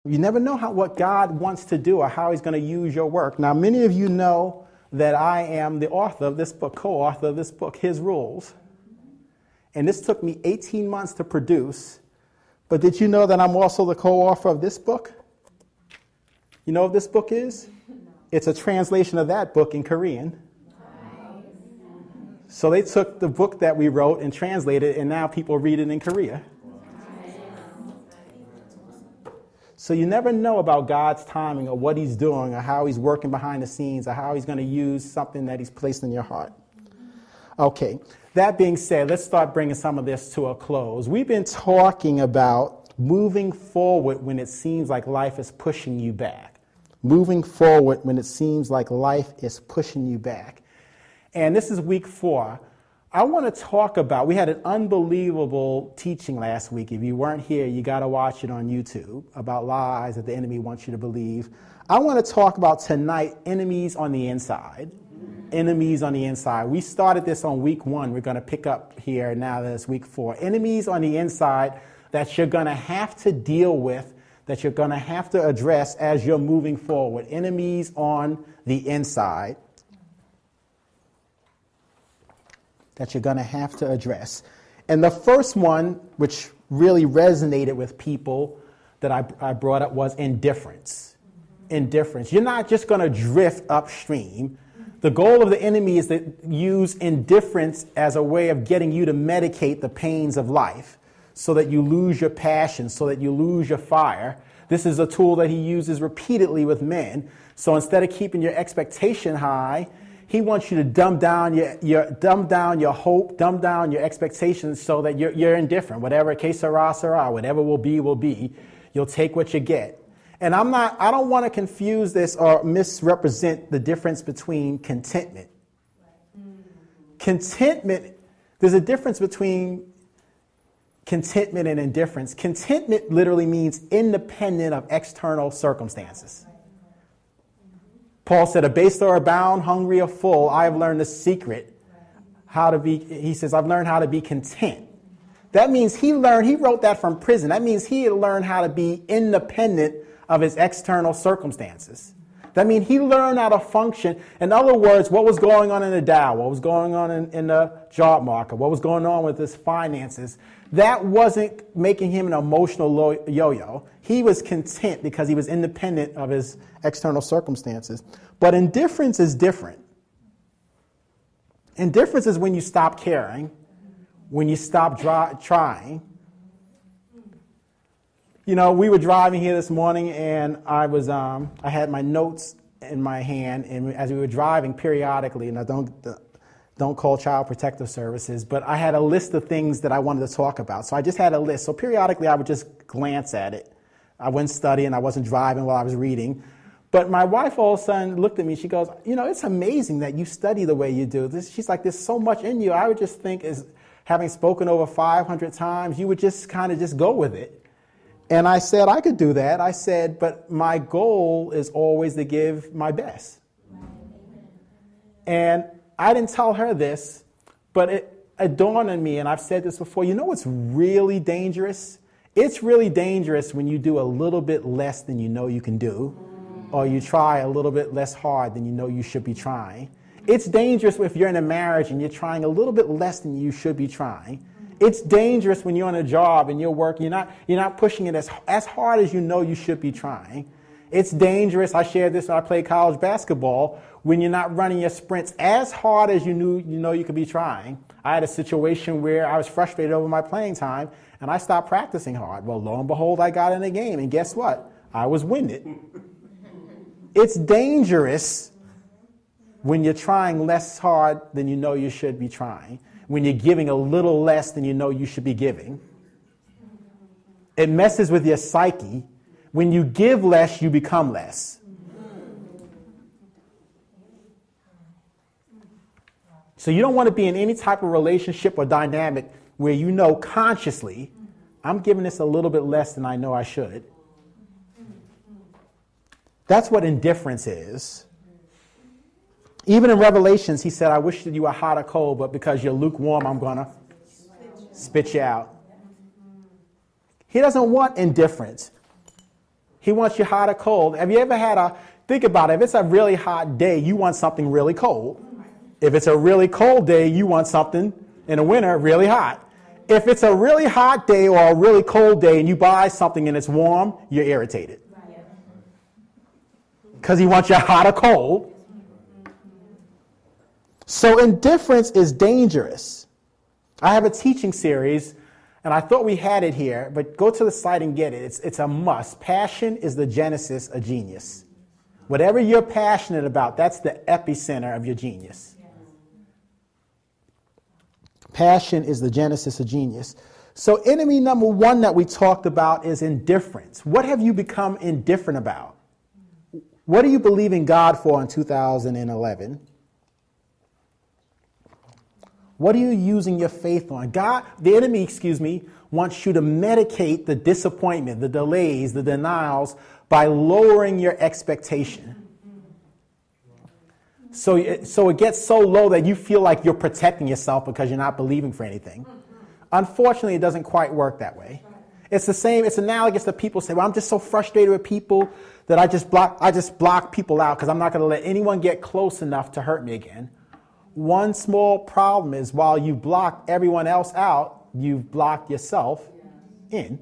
You never know what God wants to do or how he's going to use your work. Now, many of you know that I am the author of this book, co-author of this book, His Rules. And this took me 18 months to produce. But did you know that I'm also the co-author of this book? You know what this book is? It's a translation of that book in Korean. So they took the book that we wrote and translated it, and now people read it in Korea. So you never know about God's timing or what he's doing or how he's working behind the scenes or how he's going to use something that he's placed in your heart. Okay, that being said, let's start bringing some of this to a close. We've been talking about moving forward when it seems like life is pushing you back. Moving forward when it seems like life is pushing you back. And this is week 4. I want to talk about, we had an unbelievable teaching last week. If you weren't here, you got to watch it on YouTube, about lies that the enemy wants you to believe. I want to talk about tonight, enemies on the inside. Enemies on the inside. We started this on week 1. We're going to pick up here now that it's week 4. Enemies on the inside that you're going to have to deal with, that you're going to have to address as you're moving forward. Enemies on the inside that you're going to have to address. And the first one, which really resonated with people that I brought up, was indifference. Indifference. You're not just going to drift upstream. The goal of the enemy is to use indifference as a way of getting you to medicate the pains of life so that you lose your passion, so that you lose your fire. This is a tool that he uses repeatedly with men. So instead of keeping your expectation high, he wants you to dumb down your hope, dumb down your expectations so that you're indifferent. Whatever, que sera, sera, whatever will be. You'll take what you get. And I don't want to confuse this or misrepresent the difference between contentment. Contentment, there's a difference between contentment and indifference. Contentment literally means independent of external circumstances. Paul said, abased or abound, hungry or full, I have learned the secret how to be, he says, I've learned how to be content. That means he wrote that from prison. That means he had learned how to be independent of his external circumstances. That means he learned how to function. In other words, what was going on in the Dow, what was going on in the job market, what was going on with his finances, that wasn't making him an emotional yo-yo. He was content because he was independent of his external circumstances. But indifference is different. Indifference is when you stop caring, when you stop trying. You know, we were driving here this morning, and I had my notes in my hand, and as we were driving periodically, and I don't call Child Protective Services, but I had a list of things that I wanted to talk about. So I just had a list. So periodically, I would just glance at it. I wouldn't study, and I wasn't driving while I was reading. But my wife all of a sudden looked at me. She goes, you know, it's amazing that you study the way you do. She's like, there's so much in you. I would just think, as having spoken over 500 times, you would just kind of just go with it. And I said, I could do that. I said, but my goal is always to give my best. And I didn't tell her this, but it dawned on me, and I've said this before, you know what's really dangerous? It's really dangerous when you do a little bit less than you know you can do, or you try a little bit less hard than you know you should be trying. It's dangerous if you're in a marriage and you're trying a little bit less than you should be trying. It's dangerous when you're on a job and you're working, you're not pushing it as hard as you know you should be trying. It's dangerous, I shared this when I played college basketball, when you're not running your sprints as hard as you know you could be trying. I had a situation where I was frustrated over my playing time, and I stopped practicing hard. Well, lo and behold, I got in the game, and guess what? I was winded. It's dangerous when you're trying less hard than you know you should be trying, when you're giving a little less than you know you should be giving. It messes with your psyche. When you give less, you become less. So you don't want to be in any type of relationship or dynamic where you know consciously, I'm giving this a little bit less than I know I should. That's what indifference is. Even in Revelations, he said, I wish that you were hot or cold, but because you're lukewarm, I'm going to spit you out. He doesn't want indifference. He wants you hot or cold. Have you ever think about it, if it's a really hot day, you want something really cold. If it's a really cold day, you want something in the winter really hot. If it's a really hot day or a really cold day and you buy something and it's warm, you're irritated. Because he wants you hot or cold. So indifference is dangerous. I have a teaching series, and I thought we had it here, but go to the site and get it. It's a must. Passion is the genesis of genius. Whatever you're passionate about, that's the epicenter of your genius. Passion is the genesis of genius. So enemy number one that we talked about is indifference. What have you become indifferent about? What do you believe in God for in 2011? What are you using your faith on? The enemy, wants you to medicate the disappointment, the delays, the denials by lowering your expectation. So it gets so low that you feel like you're protecting yourself because you're not believing for anything. Unfortunately, it doesn't quite work that way. It's the same. It's analogous to people say, well, I'm just so frustrated with people that I just block people out because I'm not going to let anyone get close enough to hurt me again. One small problem is while you block everyone else out, you've blocked yourself in.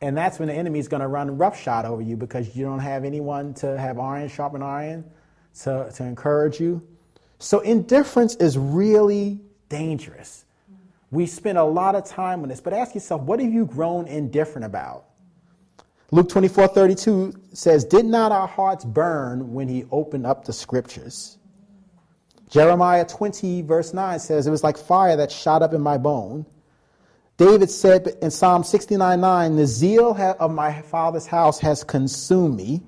And that's when the enemy is going to run roughshod over you because you don't have anyone to have iron sharpen iron to encourage you. So indifference is really dangerous. We spend a lot of time on this, but ask yourself, what have you grown indifferent about? Luke 24:32 says, did not our hearts burn when he opened up the scriptures? Jeremiah 20 verse 9 says, it was like fire that shot up in my bone. David said in Psalm 69:9, the zeal of my father's house has consumed me.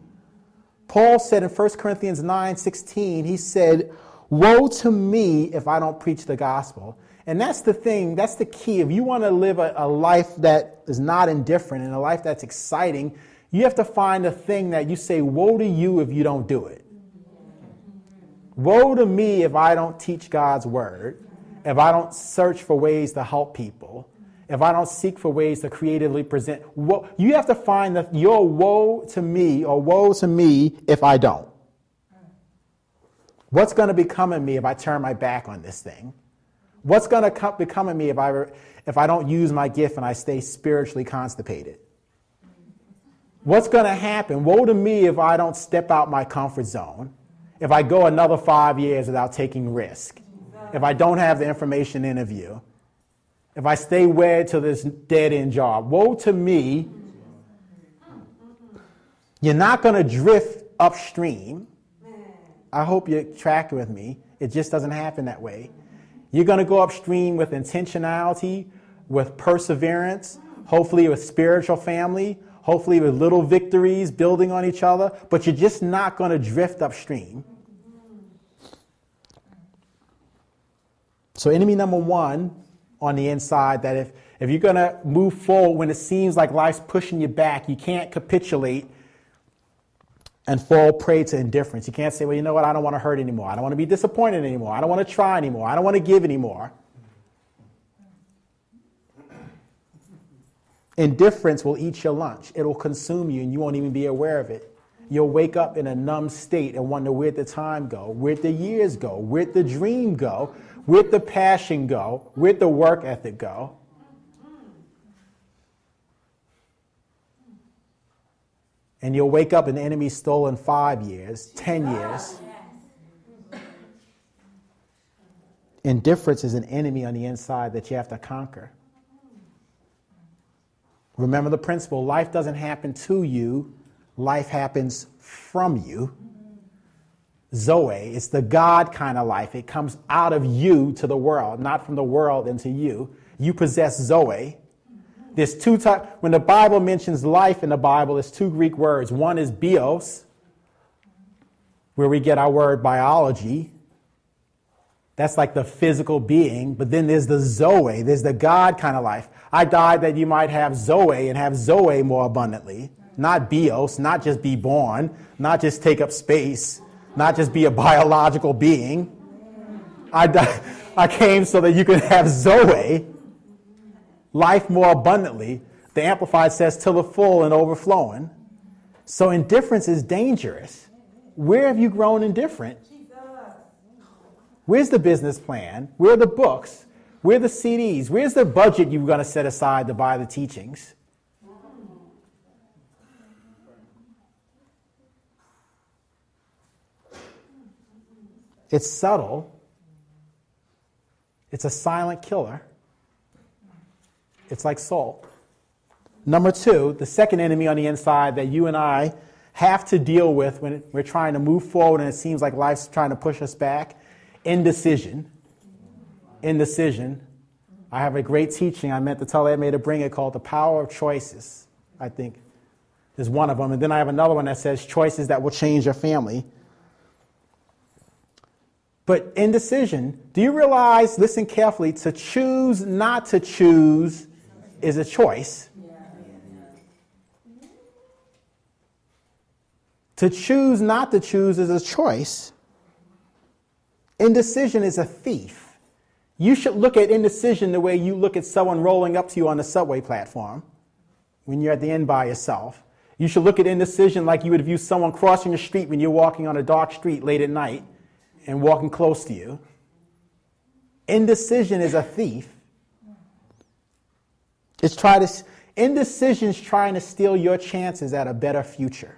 Paul said in 1 Corinthians 9:16, he said, woe to me if I don't preach the gospel. And that's the thing, that's the key. If you want to live a life that is not indifferent and a life that's exciting, you have to find a thing that you say, woe to you if you don't do it. Woe to me if I don't teach God's word, if I don't search for ways to help people, if I don't seek for ways to creatively present. You have to find your woe to me or woe to me if I don't. What's going to become of me if I turn my back on this thing? What's going to become of me if I don't use my gift and I stay spiritually constipated? What's going to happen? Woe to me if I don't step out my comfort zone, if I go another 5 years without taking risk, if I don't have the information interview, if I stay wed to this dead-end job. Woe to me. You're not going to drift upstream. I hope you're tracking with me. It just doesn't happen that way. You're going to go upstream with intentionality, with perseverance, hopefully with spiritual family, hopefully with little victories, building on each other, but you're just not going to drift upstream. So enemy number one on the inside, that if you're going to move forward when it seems like life's pushing you back, you can't capitulate and fall prey to indifference. You can't say, well, you know what, I don't want to hurt anymore. I don't want to be disappointed anymore. I don't want to try anymore. I don't want to give anymore. Indifference will eat your lunch. It will consume you and you won't even be aware of it. You'll wake up in a numb state and wonder where'd the time go? Where'd the years go? Where'd the dream go? Where'd the passion go? Where'd the work ethic go? And you'll wake up and the enemy's stolen 5 years, 10 years. Indifference is an enemy on the inside that you have to conquer. Remember the principle, life doesn't happen to you, life happens from you. Zoe, it's the God kind of life. It comes out of you to the world, not from the world into you. You possess Zoe. There's two types. When the Bible mentions life in the Bible, there's two Greek words. One is bios, where we get our word biology. That's like the physical being. But then there's the Zoe. There's the God kind of life. I died that you might have Zoe and have Zoe more abundantly. Not bios, not just be born, not just take up space, not just be a biological being. I came so that you could have Zoe, life more abundantly. The Amplified says, till the full and overflowing. So indifference is dangerous. Where have you grown indifferent? Where's the business plan? Where are the books? Where are the CDs? Where's the budget you're going to set aside to buy the teachings? It's subtle. It's a silent killer. It's like salt. Number two, the second enemy on the inside that you and I have to deal with when we're trying to move forward and it seems like life's trying to push us back, indecision. Indecision. I have a great teaching I meant to tell Edmay to bring it called The Power of Choices, I think is one of them. And then I have another one that says choices that will change your family. But indecision, do you realize, listen carefully, to choose not to choose is a choice. To choose not to choose is a choice. Indecision is a thief. You should look at indecision the way you look at someone rolling up to you on the subway platform when you're at the end by yourself. You should look at indecision like you would view someone crossing the street when you're walking on a dark street late at night and walking close to you. Indecision is a thief. Indecision is trying to steal your chances at a better future.